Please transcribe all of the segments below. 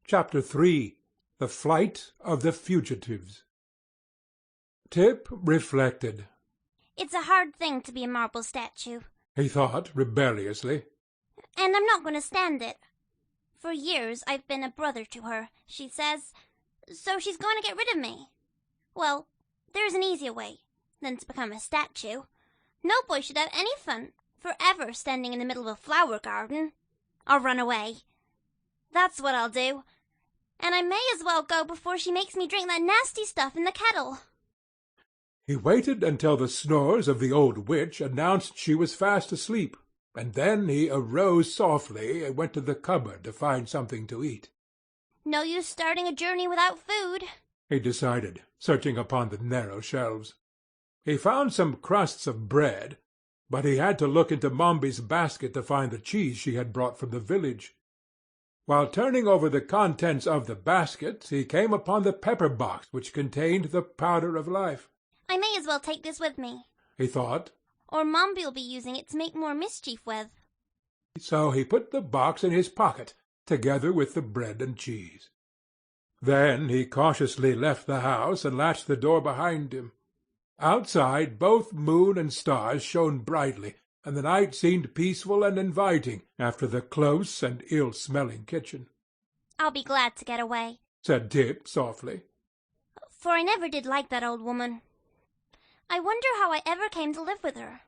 Chapter 3. The Flight of the Fugitives. Tip reflected. It's a hard thing to be a marble statue, He thought rebelliously. and I'm not going to stand it. For years I've been a brother to her, she says, so she's going to get rid of me. Well, there's an easier way than to become a statue. No boy should have any fun forever standing in the middle of a flower garden. I'll run away. That's what I'll do. And I may as well go before she makes me drink that nasty stuff in the kettle. He waited until the snores of the old witch announced she was fast asleep, and then he arose softly and went to the cupboard to find something to eat. No use starting a journey without food, He decided, searching upon the narrow shelves. He found some crusts of bread, but he had to look into Mombi's basket to find the cheese she had brought from the village. While turning over the contents of the basket, he came upon the pepper-box which contained the powder of life. I may as well take this with me, He thought. or Mombi'll be using it to make more mischief with. So he put the box in his pocket, together with the bread and cheese. Then he cautiously left the house and latched the door behind him. Outside both moon and stars shone brightly, and the night seemed peaceful and inviting after the close and ill-smelling kitchen. I'll be glad to get away, Said Tip softly. for I never did like that old woman. I wonder how I ever came to live with her.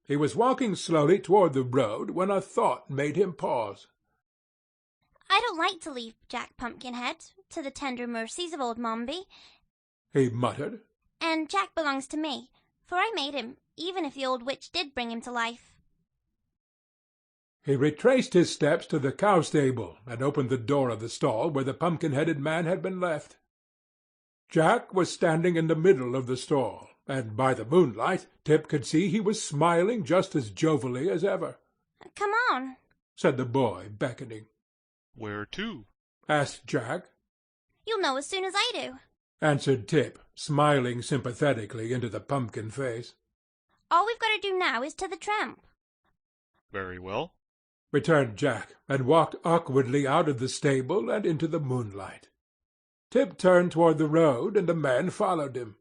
He was walking slowly toward the road when a thought made him pause. I don't like to leave Jack Pumpkinhead to the tender mercies of old Mombi, He muttered. and Jack belongs to me, for I made him, even if the old witch did bring him to life. He retraced his steps to the cow-stable and opened the door of the stall where the pumpkin-headed man had been left. Jack was standing in the middle of the stall, and by the moonlight Tip could see he was smiling just as jovially as ever. Come on. Said the boy, beckoning. "Where to?" Asked Jack. You'll know as soon as I do. Answered Tip, smiling sympathetically into the pumpkin face. All we've got to do now is to the tramp. "Very well." Returned Jack, and walked awkwardly out of the stable and into the moonlight. Tip turned toward the road, and the man followed him.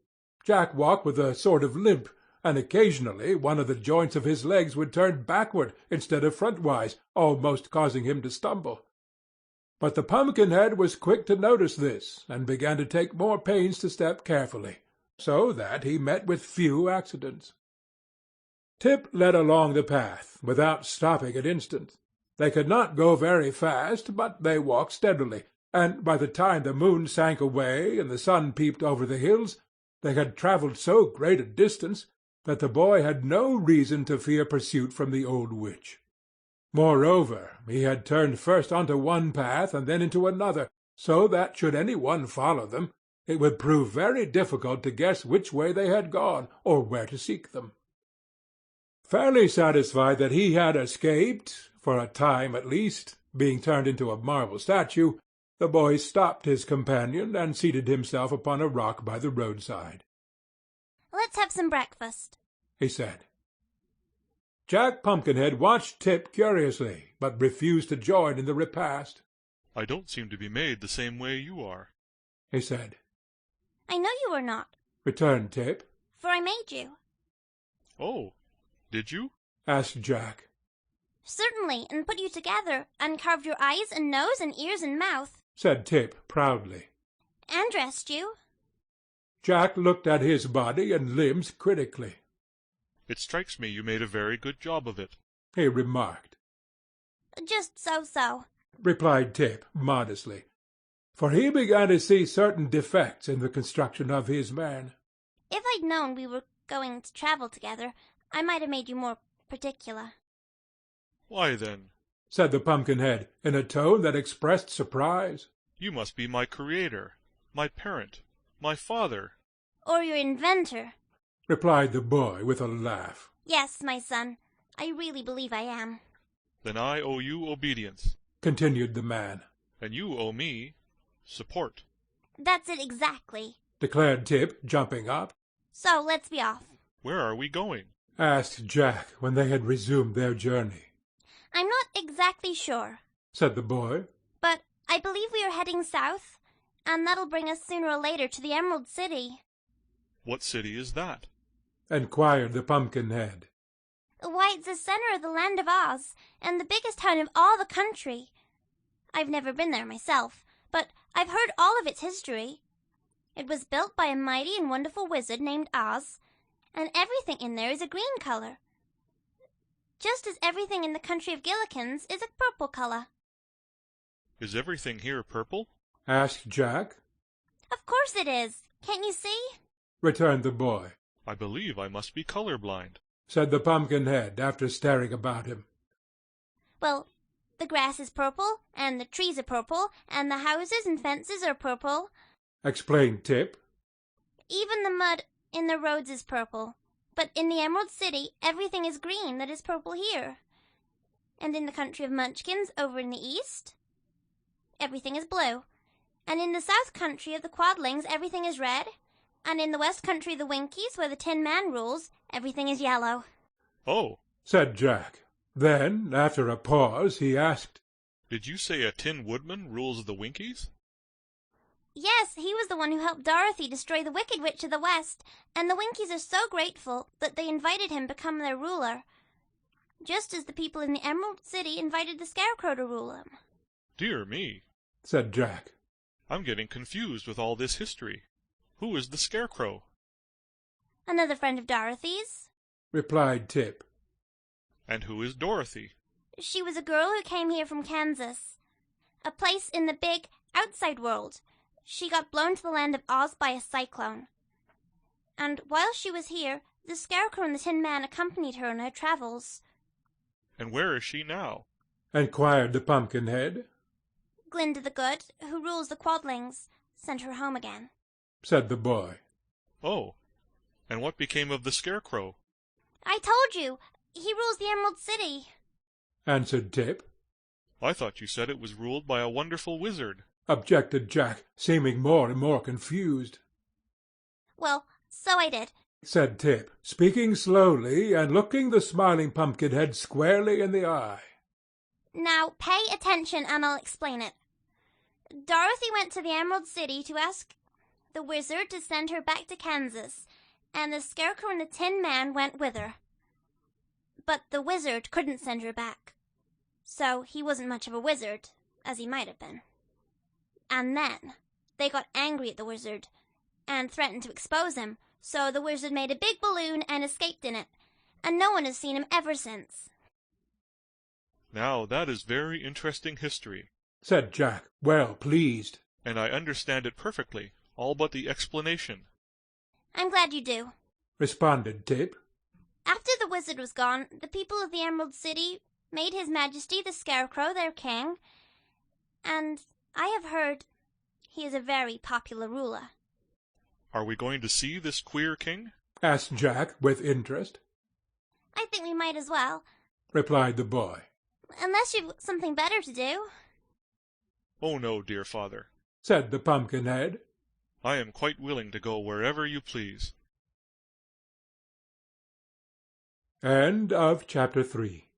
Jack walked with a sort of limp, and occasionally one of the joints of his legs would turn backward instead of frontwise, almost causing him to stumble. But the pumpkin-head was quick to notice this, and began to take more pains to step carefully, so that he met with few accidents. Tip led along the path, without stopping an instant. They could not go very fast, but they walked steadily, and by the time the moon sank away and the sun peeped over the hills, they had travelled so great a distance that the boy had no reason to fear pursuit from the old witch. Moreover, he had turned first onto one path and then into another, so that should any one follow them, it would prove very difficult to guess which way they had gone, or where to seek them. Fairly satisfied that he had escaped, for a time at least, being turned into a marble statue, the boy stopped his companion and seated himself upon a rock by the roadside. Let's have some breakfast, He said. Jack Pumpkinhead watched Tip curiously, but refused to join in the repast. "I don't seem to be made the same way you are," He said. I know you are not, Returned Tip. for I made you. "Oh, did you?" Asked Jack. Certainly, and put you together, and carved your eyes and nose and ears and mouth, Said Tip proudly. and dressed you. Jack looked at his body and limbs critically. "It strikes me you made a very good job of it." He remarked. Just so-so. Replied Tip modestly, for he began to see certain defects in the construction of his man. If I'd known we were going to travel together, I might have made you more particular. "Why, then, Said the Pumpkinhead in a tone that expressed surprise. you must be my creator, my parent, my father." Or your inventor. Replied the boy with a laugh. Yes, my son, I really believe I am. "Then I owe you obedience, Continued the man. and you owe me support." That's it exactly. Declared Tip, jumping up. So let's be off. "Where are we going?" Asked Jack when they had resumed their journey. I'm not exactly sure, Said the boy. but I believe we are heading south, and that'll bring us sooner or later to the Emerald City. What city is that? Inquired the Pumpkinhead. Why, it's the center of the land of Oz, and the biggest town of all the country. I've never been there myself, but I've heard all of its history. It was built by a mighty and wonderful wizard named Oz, and everything in there is a green color, just as everything in the country of Gillikins is a purple color. Is everything here purple? Asked Jack. Of course it is. Can't you see? Returned the boy. I believe I must be color-blind, said the Pumpkinhead after staring about him. Well, the grass is purple, and the trees are purple, and the houses and fences are purple, explained Tip. Even the mud in the roads is purple. But in the Emerald City, everything is green that is purple here. And in the country of Munchkins over in the east, everything is blue. And in the south country of the Quadlings, everything is red. And in the west country of the Winkies, where the Tin Man rules, everything is yellow. Oh, said Jack. Then, after a pause, he asked, did you say a Tin Woodman rules the Winkies? Yes, he was the one who helped Dorothy destroy the Wicked Witch of the West, and the Winkies are so grateful that they invited him to become their ruler, just as the people in the Emerald City invited the Scarecrow to rule them. Dear me, said Jack. I'm getting confused with all this history. Who is the Scarecrow? Another friend of Dorothy's, replied Tip. And who is Dorothy? She was a girl who came here from Kansas, a place in the big outside world. She got blown to the land of Oz by a cyclone. And while she was here, the Scarecrow and the Tin Man accompanied her on her travels. And where is she now? Inquired the Pumpkinhead. Glinda the Good, who rules the Quadlings, sent her home again, said the boy. Oh, and what became of the Scarecrow? I told you, he rules the Emerald City, answered Tip. I thought you said it was ruled by a wonderful wizard, objected Jack, seeming more and more confused. Well, so I did, said Tip, speaking slowly and looking the smiling Pumpkinhead squarely in the eye. Now pay attention and I'll explain it. Dorothy went to the Emerald City to ask the wizard to send her back to Kansas, and the Scarecrow and the Tin Man went with her. But the wizard couldn't send her back, so he wasn't much of a wizard, as he might have been. And then they got angry at the wizard and threatened to expose him, so the wizard made a big balloon and escaped in it, and no one has seen him ever since. Now that is very interesting history, said Jack, well pleased. And I understand it perfectly, all but the explanation. I'm glad you do, responded Tip. After the wizard was gone, the people of the Emerald City made His Majesty the Scarecrow their king, and I have heard he is a very popular ruler. Are we going to see this queer king? asked Jack with interest. I think we might as well, replied the boy. Unless you've something better to do. Oh no, dear father, said the Pumpkinhead. I am quite willing to go wherever you please. End of chapter 3.